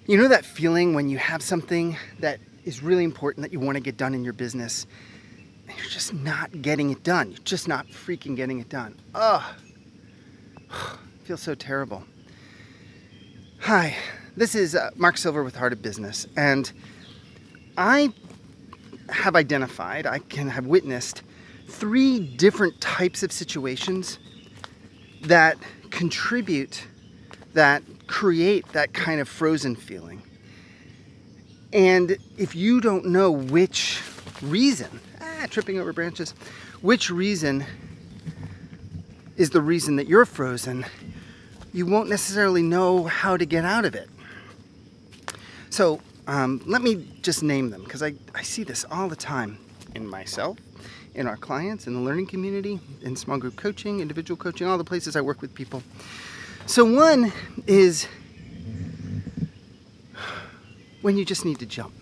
You know that feeling when you have something that is really important that you want to get done in your business and you're just not getting it done. You're just not freaking getting it done. Ugh. It feels so terrible. Hi, this is Mark Silver with Heart of Business, and I have witnessed 3 different types of situations that contribute, that create that kind of frozen feeling. And if you don't know which reason, tripping over branches, which reason is the reason that you're frozen, you won't necessarily know how to get out of it. So let me just name them, because I see this all the time in myself, in our clients, in the learning community, in small group coaching, individual coaching, all the places I work with people. So one is when you just need to jump.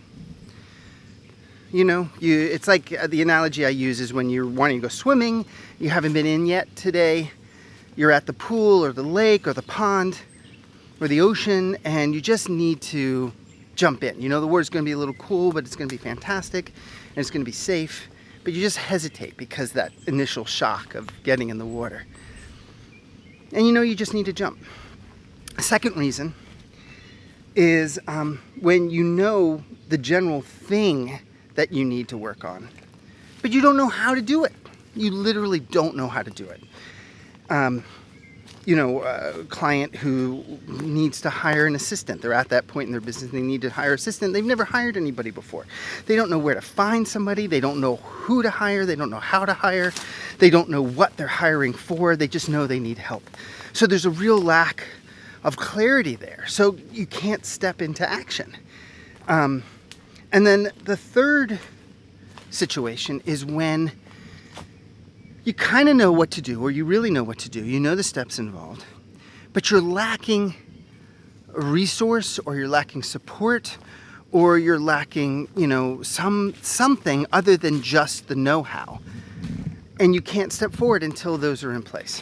You know, it's like the analogy I use is when you're wanting to go swimming, you haven't been in yet today, you're at the pool or the lake or the pond or the ocean, and you just need to jump in. You know the water's going to be a little cool, but it's going to be fantastic, and it's going to be safe, but you just hesitate because that initial shock of getting in the water. And you know you just need to jump. A second reason is when you know the general thing that you need to work on, but you don't know how to do it. You literally don't know how to do it. A client who needs to hire an assistant. They're at that point in their business, they need to hire an assistant. They've never hired anybody before. They don't know where to find somebody. They don't know who to hire. They don't know how to hire. They don't know what they're hiring for. They just know they need help. So there's a real lack of clarity there. So you can't step into action. And then the third situation is when you kind of know what to do, or you really know what to do. You know the steps involved, but you're lacking a resource, or you're lacking support, or you're lacking, something other than just the know-how. And you can't step forward until those are in place.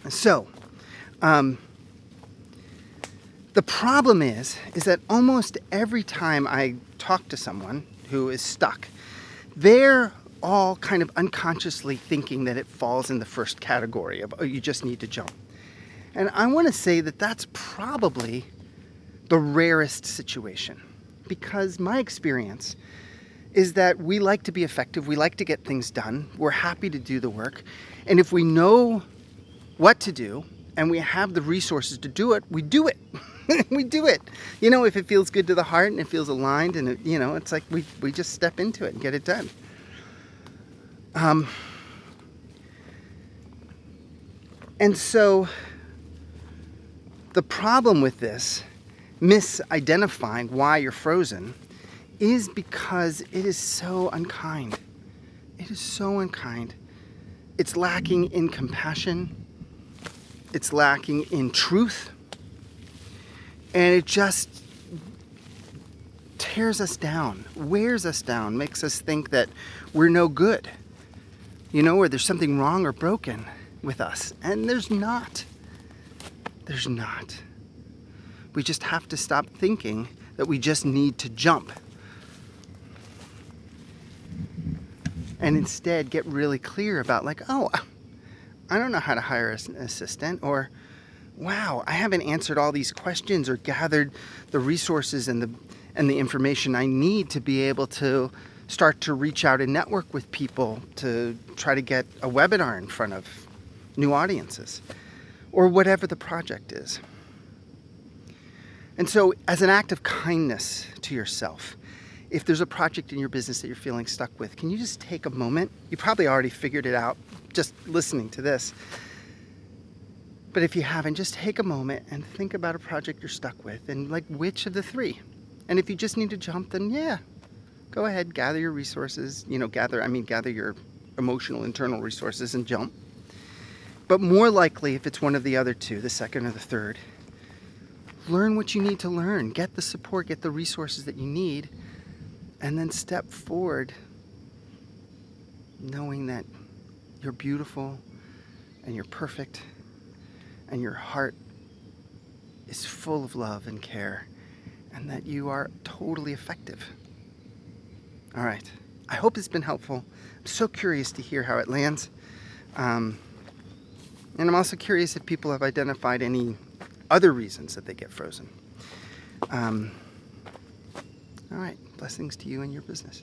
So, the problem is that almost every time I talk to someone who is stuck, they're all kind of unconsciously thinking that it falls in the first category of, oh, you just need to jump. And I want to say that that's probably the rarest situation, because my experience is that we like to be effective, we like to get things done, we're happy to do the work, and if we know what to do and we have the resources to do it, we do it. We do it. If it feels good to the heart and it feels aligned, and it's like we just step into it and get it done. And so the problem with this, misidentifying why you're frozen, is because it is so unkind. It is so unkind. It's lacking in compassion. It's lacking in truth. And it just tears us down, wears us down, makes us think that we're no good, or there's something wrong or broken with us. And there's not. There's not. We just have to stop thinking that we just need to jump. And instead get really clear about, I don't know how to hire an assistant, or wow, I haven't answered all these questions or gathered the resources and the information I need to be able to start to reach out and network with people to try to get a webinar in front of new audiences, or whatever the project is. And so, as an act of kindness to yourself, if there's a project in your business that you're feeling stuck with, can you just take a moment? You probably already figured it out just listening to this. But if you haven't, just take a moment and think about a project you're stuck with, and which of the 3. And if you just need to jump, then yeah, go ahead, gather your resources, gather your emotional internal resources and jump. But more likely, if it's one of the other 2, the second or the third, learn what you need to learn, get the support, get the resources that you need, and then step forward knowing that you're beautiful and you're perfect and your heart is full of love and care, and that you are totally effective. All right. I hope it's been helpful. I'm so curious to hear how it lands. And I'm also curious if people have identified any other reasons that they get frozen. All right. Blessings to you and your business.